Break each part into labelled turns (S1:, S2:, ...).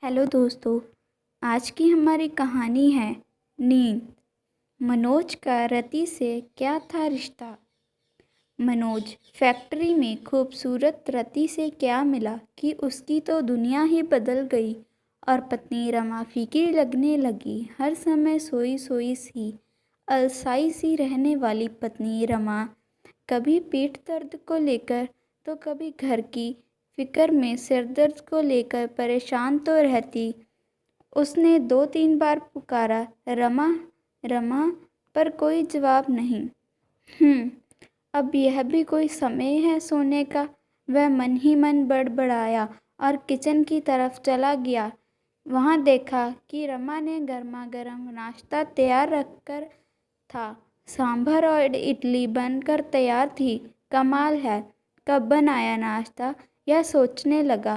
S1: Hello दोस्तों। आज की हमारी कहानी है नींद। मनोज का रति से क्या था रिश्ता। मनोज फैक्ट्री में खूबसूरत रति से क्या मिला कि उसकी तो दुनिया ही बदल गई और पत्नी रमा फीकी लगने लगी। हर समय सोई सोई सी अलसाई सी रहने वाली पत्नी रमा कभी पीठ दर्द को लेकर तो कभी घर की फिक्र में सिरदर्द को लेकर परेशान तो रहती। उसने 2-3 बार पुकारा, रमा रमा, पर कोई जवाब नहीं। अब यह भी कोई समय है सोने का। वह मन ही मन बड़बड़ाया और किचन की तरफ चला गया। वहाँ देखा कि रमा ने गर्मा गर्म नाश्ता तैयार रखकर था। सांभर और इडली बनकर तैयार थी। कमाल है, कब बनाया नाश्ता, यह सोचने लगा।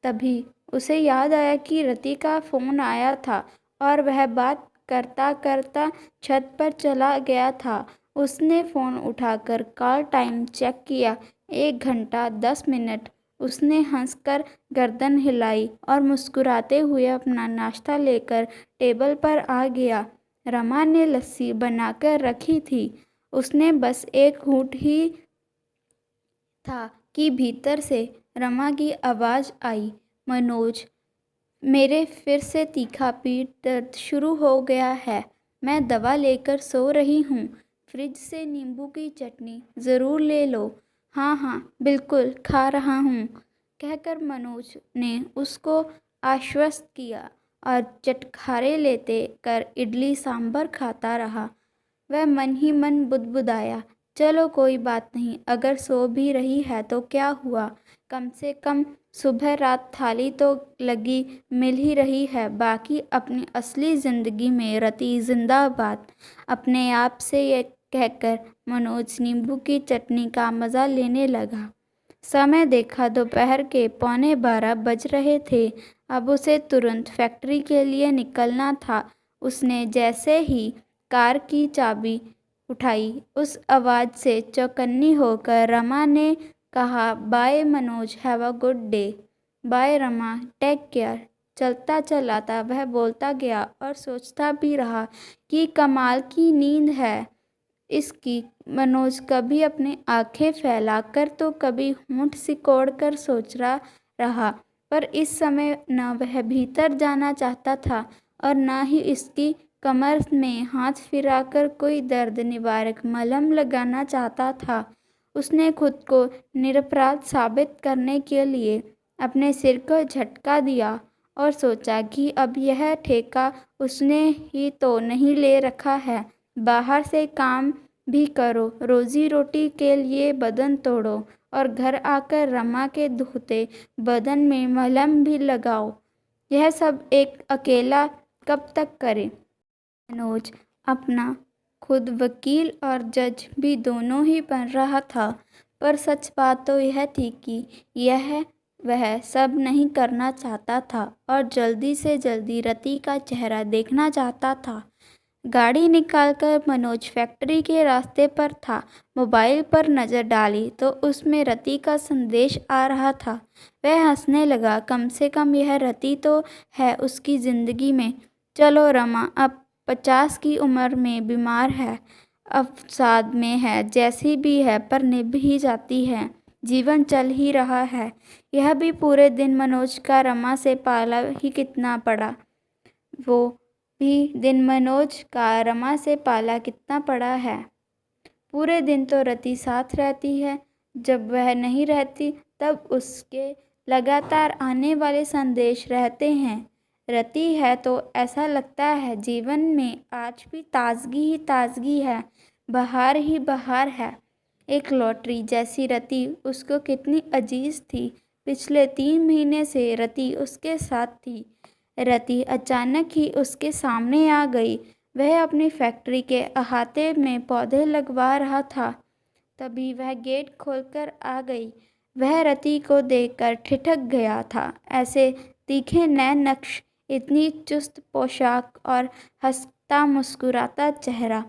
S1: तभी उसे याद आया कि रति का फ़ोन आया था और वह बात करता करता छत पर चला गया था। उसने फ़ोन उठाकर कॉल टाइम चेक किया। 1 घंटा 10 मिनट। उसने हंसकर गर्दन हिलाई और मुस्कुराते हुए अपना नाश्ता लेकर टेबल पर आ गया। रमा ने लस्सी बनाकर रखी थी। उसने बस एक घूंट ही था कि भीतर से रमा की आवाज़ आई, मनोज, मेरे फिर से तीखा पीठ दर्द शुरू हो गया है। मैं दवा लेकर सो रही हूँ। फ्रिज से नींबू की चटनी ज़रूर ले लो। हाँ हाँ बिल्कुल, खा रहा हूँ, कहकर मनोज ने उसको आश्वस्त किया और चटखारे लेते कर इडली सांभर खाता रहा। वह मन ही मन बुदबुदाया, चलो कोई बात नहीं, अगर सो भी रही है तो क्या हुआ, कम से कम सुबह रात थाली तो लगी मिल ही रही है। बाकी अपनी असली ज़िंदगी में रति जिंदाबाद। अपने आप से ये कहकर मनोज नींबू की चटनी का मज़ा लेने लगा। समय देखा, दोपहर के 11:15 बज रहे थे। अब उसे तुरंत फैक्ट्री के लिए निकलना था। उसने जैसे ही कार की चाबी उठाई, उस आवाज़ से चौकन्नी होकर रमा ने कहा, bye Manoj, have a good day. Bye Rama, take care. चलता चलाता वह बोलता गया और सोचता भी रहा कि कमाल की नींद है इसकी। मनोज कभी अपनी आंखें फैलाकर तो कभी होंठ सिकोड़ कर सोच रहा, पर इस समय न वह भीतर जाना चाहता था और न ही इसकी कमर में हाथ फिराकर कोई दर्द निवारक मलहम लगाना चाहता था। उसने खुद को निरपराध साबित करने के लिए अपने सिर को झटका दिया और सोचा कि अब यह ठेका उसने ही तो नहीं ले रखा है। बाहर से काम भी करो, रोजी रोटी के लिए बदन तोड़ो और घर आकर रमा के धोते बदन में मलहम भी लगाओ। यह सब एक अकेला कब तक करे। मनोज अपना खुद वकील और जज भी दोनों ही बन रहा था, पर सच बात तो यह थी कि यह वह सब नहीं करना चाहता था और जल्दी से जल्दी रति का चेहरा देखना चाहता था। गाड़ी निकालकर मनोज फैक्ट्री के रास्ते पर था। मोबाइल पर नज़र डाली तो उसमें रति का संदेश आ रहा था। वह हंसने लगा, कम से कम यह रति तो है उसकी ज़िंदगी में। चलो रमा अब 50 की उम्र में बीमार है, अवसाद में है, जैसी भी है पर निभ ही जाती है। जीवन चल ही रहा है। यह भी पूरे दिन मनोज का रमा से पाला ही कितना पड़ा। वो भी दिन मनोज का रमा से पाला कितना पड़ा है। पूरे दिन तो रति साथ रहती है, जब वह नहीं रहती तब उसके लगातार आने वाले संदेश रहते हैं। रति है तो ऐसा लगता है जीवन में आज भी ताजगी ही ताजगी है, बहार ही बहार है। एक लॉटरी जैसी रति उसको कितनी अजीज थी। पिछले 3 महीने से रति उसके साथ थी। रति अचानक ही उसके सामने आ गई। वह अपनी फैक्ट्री के अहाते में पौधे लगवा रहा था। तभी वह गेट खोलकर आ गई। वह रति को देखकर ठिठक गया था। ऐसे तीखे नैन नक्श, इतनी चुस्त पोशाक और हंसता मुस्कुराता चेहरा।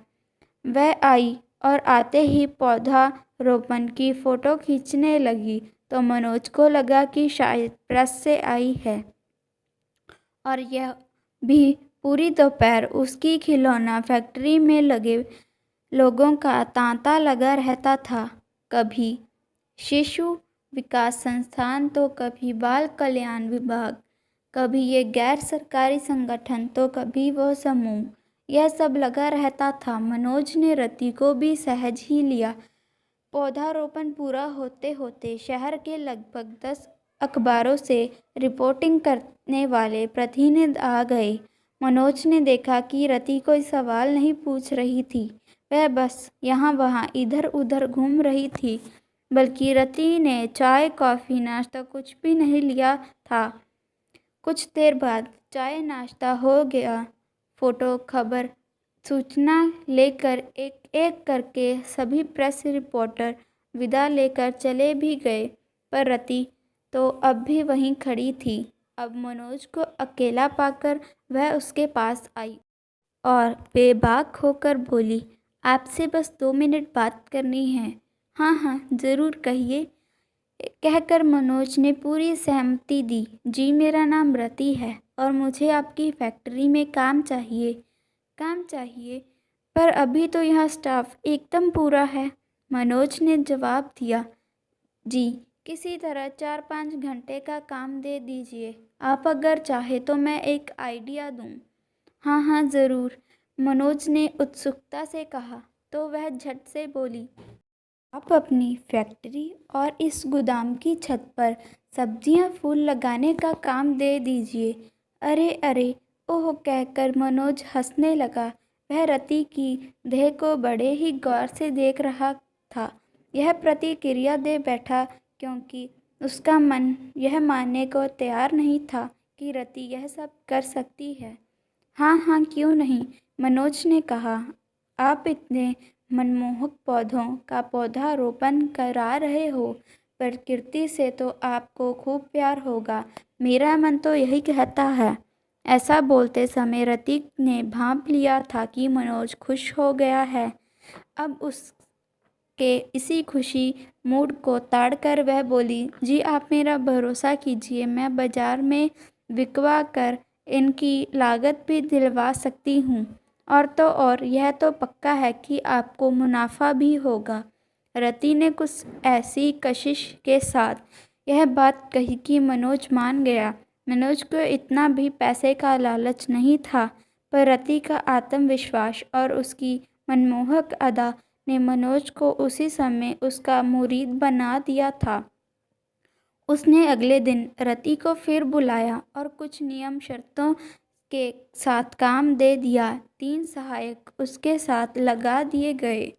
S1: वह आई और आते ही पौधा रोपण की फ़ोटो खींचने लगी तो मनोज को लगा कि शायद प्रेस से आई है। और यह भी पूरी दोपहर उसकी खिलौना फैक्ट्री में लगे लोगों का तांता लगा रहता था। कभी शिशु विकास संस्थान तो कभी बाल कल्याण विभाग, कभी ये गैर सरकारी संगठन तो कभी वो समूह, यह सब लगा रहता था। मनोज ने रति को भी सहज ही लिया। पौधारोपण पूरा होते होते शहर के लगभग 10 अखबारों से रिपोर्टिंग करने वाले प्रतिनिधि आ गए। मनोज ने देखा कि रति कोई सवाल नहीं पूछ रही थी, वह बस यहाँ वहाँ इधर उधर घूम रही थी। बल्कि रति ने चाय कॉफ़ी नाश्ता कुछ भी नहीं लिया था। कुछ देर बाद चाय नाश्ता हो गया। फोटो खबर सूचना लेकर एक एक करके सभी प्रेस रिपोर्टर विदा लेकर चले भी गए, पर रति तो अब भी वहीं खड़ी थी। अब मनोज को अकेला पाकर वह उसके पास आई और बेबाक होकर बोली, आपसे बस 2 मिनट बात करनी है। हाँ हाँ ज़रूर कहिए, कहकर मनोज ने पूरी सहमति दी। जी मेरा नाम रति है और मुझे आपकी फैक्ट्री में काम चाहिए। काम चाहिए, पर अभी तो यहाँ स्टाफ एकदम पूरा है, मनोज ने जवाब दिया। जी किसी तरह 4-5 घंटे का काम दे दीजिए। आप अगर चाहे तो मैं एक आइडिया दूँ। हाँ हाँ ज़रूर, मनोज ने उत्सुकता से कहा। तो वह झट से बोली, आप अपनी फैक्ट्री और इस गोदाम की छत पर सब्जियां फूल लगाने का काम दे दीजिए। अरे अरे ओह, कहकर मनोज हंसने लगा। वह रति की देह को बड़े ही गौर से देख रहा था। यह प्रतिक्रिया दे बैठा क्योंकि उसका मन यह मानने को तैयार नहीं था कि रति यह सब कर सकती है। हाँ हाँ क्यों नहीं, मनोज ने कहा। आप इतने मनमोहक पौधों का पौधारोपण करा रहे हो, प्रकृति से तो आपको खूब प्यार होगा, मेरा मन तो यही कहता है। ऐसा बोलते समय रति ने भांप लिया था कि मनोज खुश हो गया है। अब उसके इसी खुशी मूड को ताड़कर वह बोली, जी आप मेरा भरोसा कीजिए, मैं बाजार में बिकवा कर इनकी लागत भी दिलवा सकती हूँ। और तो और यह तो पक्का है कि आपको मुनाफा भी होगा। रति ने कुछ ऐसी कशिश के साथ यह बात कही कि मनोज मान गया। मनोज को इतना भी पैसे का लालच नहीं था, पर रति का आत्मविश्वास और उसकी मनमोहक अदा ने मनोज को उसी समय उसका मुरीद बना दिया था। उसने अगले दिन रति को फिर बुलाया और कुछ नियम शर्तों के साथ काम दे दिया। 3 सहायक उसके साथ लगा दिए गए।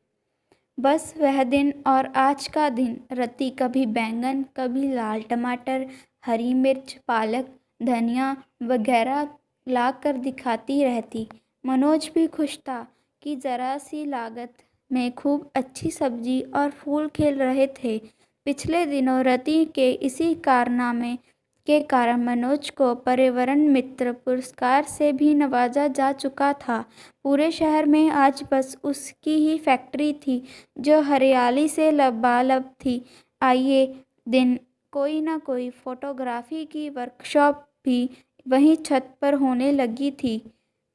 S1: बस वह दिन और आज का दिन रति कभी बैंगन, कभी लाल टमाटर, हरी मिर्च, पालक, धनिया वगैरह लाकर दिखाती रहती। मनोज भी खुश था कि ज़रा सी लागत में खूब अच्छी सब्जी और फूल खिल रहे थे। पिछले दिनों रति के इसी कारनामे के कारण मनोज को पर्यावरण मित्र पुरस्कार से भी नवाजा जा चुका था। पूरे शहर में आज बस उसकी ही फैक्ट्री थी जो हरियाली से लबालब थी। आइए दिन कोई ना कोई फोटोग्राफी की वर्कशॉप भी वहीं छत पर होने लगी थी।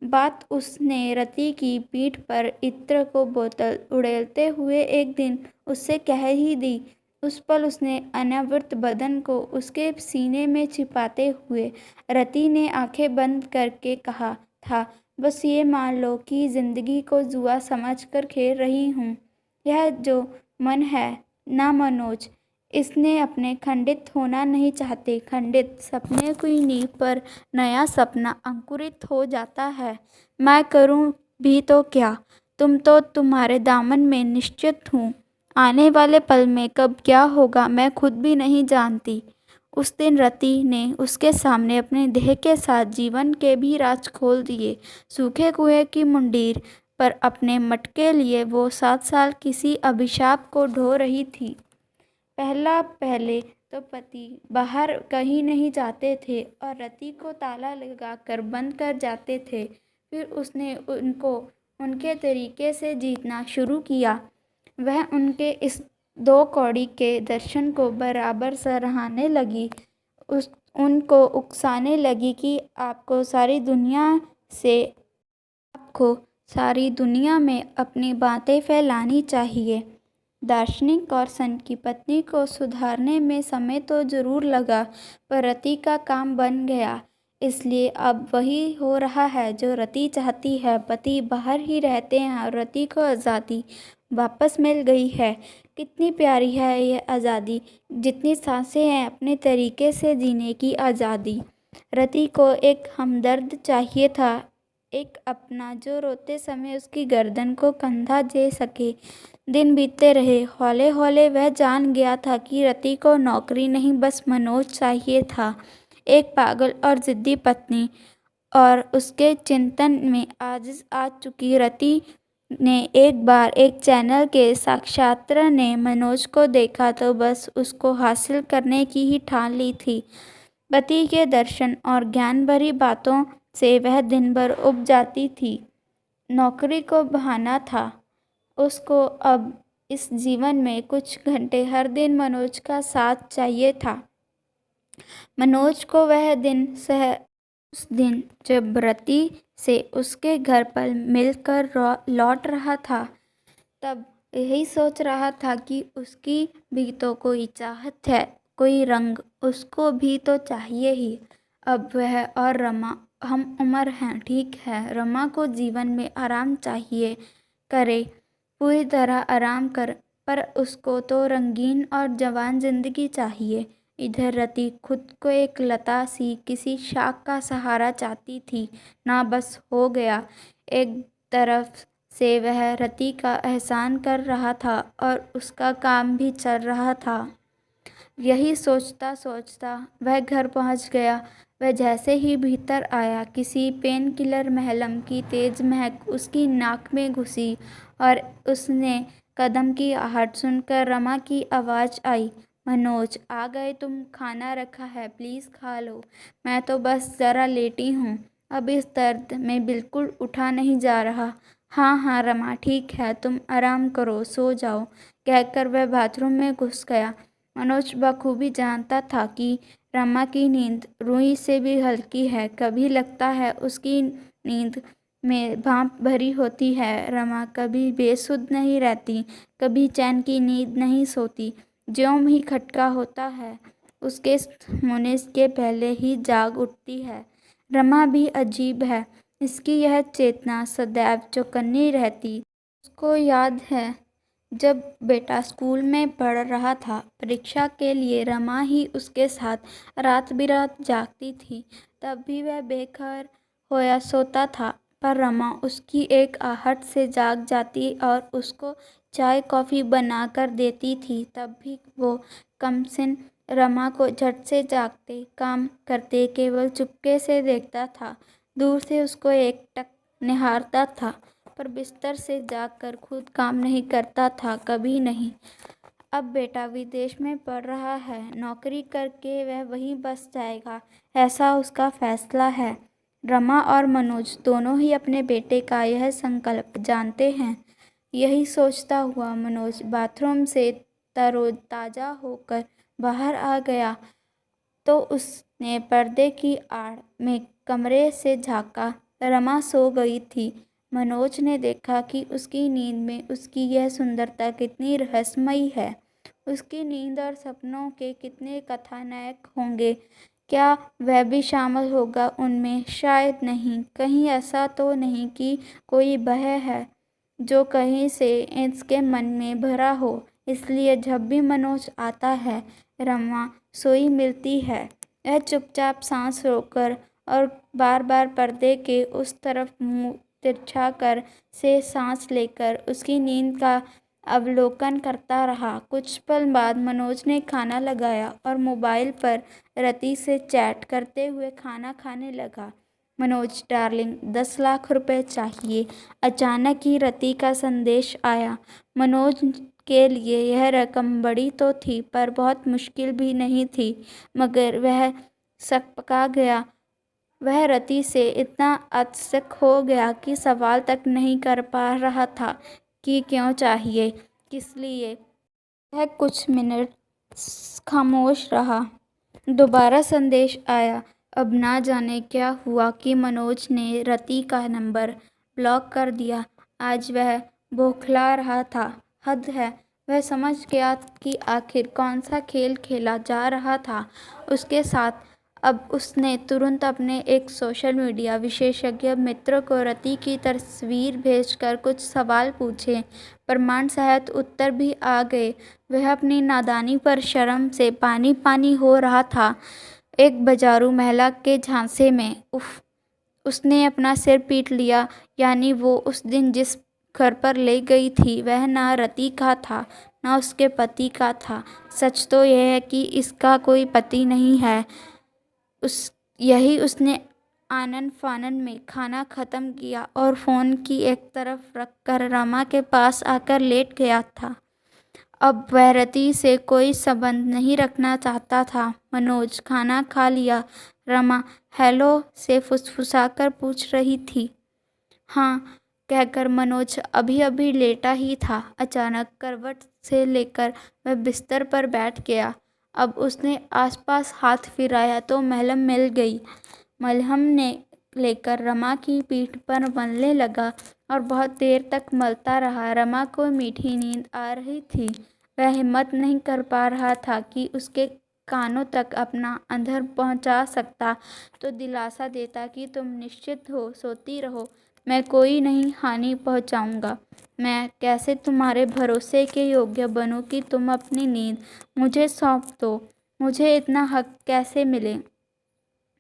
S1: बात उसने रति की पीठ पर इत्र को बोतल उड़ेलते हुए एक दिन उससे कह ही दी। उस पल उसने अनावृत बदन को उसके सीने में छिपाते हुए रति ने आंखें बंद करके कहा था, बस ये मान लो कि ज़िंदगी को जुआ समझकर खेल रही हूँ। यह जो मन है ना मनोज, इसने अपने खंडित होना नहीं चाहते। खंडित सपने की नींव पर नया सपना अंकुरित हो जाता है। मैं करूँ भी तो क्या, तुम तो तुम्हारे दामन में निश्चित हूँ। आने वाले पल में कब क्या होगा मैं खुद भी नहीं जानती। उस दिन रति ने उसके सामने अपने देह के साथ जीवन के भी राज खोल दिए। सूखे कुएं की मुंडीर पर अपने मटके लिए वो 7 साल किसी अभिशाप को ढो रही थी। पहले तो पति बाहर कहीं नहीं जाते थे और रति को ताला लगाकर बंद कर जाते थे। फिर उसने उनको उनके तरीके से जीतना शुरू किया। वह उनके इस 2 कौड़ी के दर्शन को बराबर सराहने लगी। उनको उकसाने लगी कि आपको सारी दुनिया में अपनी बातें फैलानी चाहिए। दार्शनिक और संत की पत्नी को सुधारने में समय तो ज़रूर लगा, पर रति का काम बन गया। इसलिए अब वही हो रहा है जो रति चाहती है। पति बाहर ही रहते हैं और रति को आज़ादी वापस मिल गई है। कितनी प्यारी है यह आज़ादी, जितनी सांसें हैं अपने तरीके से जीने की आज़ादी। रति को एक हमदर्द चाहिए था, एक अपना जो रोते समय उसकी गर्दन को कंधा दे सके। दिन बीतते रहे, हौले हौले वह जान गया था कि रति को नौकरी नहीं, बस मनोज चाहिए था। एक पागल और ज़िद्दी पत्नी। और उसके चिंतन में आजिज़ आ चुकी रति ने एक बार एक चैनल के साक्षात्कार ने मनोज को देखा तो बस उसको हासिल करने की ही ठान ली थी। पति के दर्शन और ज्ञान भरी बातों से वह दिन भर उब जाती थी। नौकरी को बहाना था उसको। अब इस जीवन में कुछ घंटे हर दिन मनोज का साथ चाहिए था। मनोज को उस दिन जब रति से उसके घर पर मिलकर लौट रहा था, तब यही सोच रहा था कि उसकी भी तो कोई चाहत है, कोई रंग उसको भी तो चाहिए ही। अब वह और रमा हम उम्र हैं, ठीक है। रमा को जीवन में आराम चाहिए, करे पूरी तरह आराम कर, पर उसको तो रंगीन और जवान जिंदगी चाहिए। इधर रति खुद को एक लता सी किसी शाख का सहारा चाहती थी ना, बस हो गया। एक तरफ से वह रति का एहसान कर रहा था और उसका काम भी चल रहा था। यही सोचता सोचता वह घर पहुंच गया। वह जैसे ही भीतर आया, किसी पेन किलर महलम की तेज महक उसकी नाक में घुसी और उसने कदम की आहट सुनकर रमा की आवाज़ आई, मनोज आ गए तुम, खाना रखा है, प्लीज़ खा लो। मैं तो बस ज़रा लेटी हूँ, अब इस दर्द में बिल्कुल उठा नहीं जा रहा। हाँ हाँ रमा ठीक है, तुम आराम करो, सो जाओ, कहकर वह बाथरूम में घुस गया। मनोज बखूबी जानता था कि रमा की नींद रुई से भी हल्की है। कभी लगता है उसकी नींद में भाप भरी होती है। रमा कभी बेसुध नहीं रहती, कभी चैन की नींद नहीं सोती। ज्यों ही खटका होता है, उसके होने के पहले ही जाग उठती है। रमा भी अजीब है, इसकी यह चेतना सदैव चौकन्नी रहती। उसको याद है जब बेटा स्कूल में पढ़ रहा था, परीक्षा के लिए रमा ही उसके साथ रात बिरात जागती थी। तब भी वह बेखबर होया सोता था, पर रमा उसकी एक आहट से जाग जाती और उसको चाय कॉफ़ी बना कर देती थी। तब भी वो कमसिन रमा को झट से जागते काम करते केवल चुपके से देखता था। दूर से उसको एकटक निहारता था, पर बिस्तर से जागकर खुद काम नहीं करता था, कभी नहीं। अब बेटा विदेश में पढ़ रहा है, नौकरी करके वह वहीं बस जाएगा, ऐसा उसका फैसला है। रमा और मनोज दोनों ही अपने बेटे का यह संकल्प जानते हैं। यही सोचता हुआ मनोज बाथरूम से तरोताज़ा होकर बाहर आ गया तो उसने पर्दे की आड़ में कमरे से झाँका। रमा सो गई थी। मनोज ने देखा कि उसकी नींद में उसकी यह सुंदरता कितनी रहस्यमयी है। उसकी नींद और सपनों के कितने कथानक होंगे। क्या वह भी शामिल होगा उनमें? शायद नहीं। कहीं ऐसा तो नहीं कि कोई भय है जो कहीं से इसके मन में भरा हो। इसलिए जब भी मनोज आता है, रमा सोई मिलती है। वह चुपचाप सांस रोककर और बार बार पर्दे के उस तरफ मुंह तिरछा कर से सांस लेकर उसकी नींद का अवलोकन करता रहा। कुछ पल बाद मनोज ने खाना लगाया और मोबाइल पर रति से चैट करते हुए खाना खाने लगा। मनोज डार्लिंग, 10 लाख रुपए चाहिए। अचानक ही रति का संदेश आया। मनोज के लिए यह रकम बड़ी तो थी, पर बहुत मुश्किल भी नहीं थी। मगर वह सकपका गया। वह रति से इतना अतशक हो गया कि सवाल तक नहीं कर पा रहा था कि क्यों चाहिए, किस लिए। वह कुछ मिनट खामोश रहा। दोबारा संदेश आया। अब ना जाने क्या हुआ कि मनोज ने रति का नंबर ब्लॉक कर दिया। आज वह बौखला रहा था। हद है, वह समझ गया कि आखिर कौन सा खेल खेला जा रहा था उसके साथ। अब उसने तुरंत अपने एक सोशल मीडिया विशेषज्ञ मित्र को रति की तस्वीर भेजकर कुछ सवाल पूछे। प्रमाण सहित उत्तर भी आ गए। वह अपनी नादानी पर शर्म से पानी पानी हो रहा था। एक बाजारू महिला के झांसे में उफ, उसने अपना सिर पीट लिया। यानी वो उस दिन जिस घर पर ले गई थी वह ना रति का था ना उसके पति का था। सच तो यह है कि इसका कोई पति नहीं है। यही उसने आनन फानन में खाना खत्म किया और फोन की एक तरफ रखकर रमा के पास आकर लेट गया था। अब वह रति से कोई संबंध नहीं रखना चाहता था। मनोज, खाना खा लिया? रमा हेलो से फुसफुसाकर पूछ रही थी। हाँ कहकर मनोज अभी अभी लेटा ही था। अचानक करवट से लेकर वह बिस्तर पर बैठ गया। अब उसने आसपास हाथ फिराया तो मलहम मिल गई। मलहम ने लेकर रमा की पीठ पर मलने लगा और बहुत देर तक मलता रहा। रमा को मीठी नींद आ रही थी। वह हिम्मत नहीं कर पा रहा था कि उसके कानों तक अपना अंधर पहुंचा सकता तो दिलासा देता कि तुम निश्चित हो, सोती रहो, मैं कोई नहीं हानि पहुंचाऊंगा। मैं कैसे तुम्हारे भरोसे के योग्य बनूं कि तुम अपनी नींद मुझे सौंप दो? मुझे इतना हक कैसे मिले?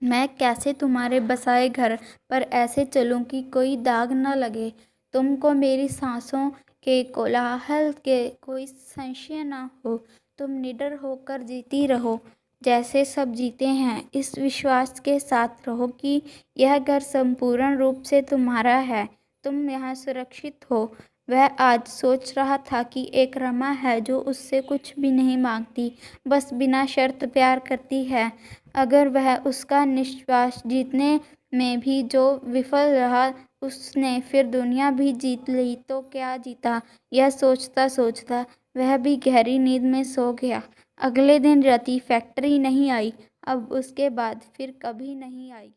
S1: मैं कैसे तुम्हारे बसाए घर पर ऐसे चलूं कि कोई दाग न लगे? तुमको मेरी सांसों के कोलाहल के कोई संशय न हो। तुम निडर होकर जीती रहो जैसे सब जीते हैं। इस विश्वास के साथ रहो कि यह घर संपूर्ण रूप से तुम्हारा है। तुम यहाँ सुरक्षित हो। वह आज सोच रहा था कि एक रमा है जो उससे कुछ भी नहीं मांगती, बस बिना शर्त प्यार करती है। अगर वह उसका निश्वास जीतने में भी जो विफल रहा, उसने फिर दुनिया भी जीत ली तो क्या जीता? यह सोचता सोचता वह भी गहरी नींद में सो गया। अगले दिन रति फैक्ट्री नहीं आई। अब उसके बाद फिर कभी नहीं आई।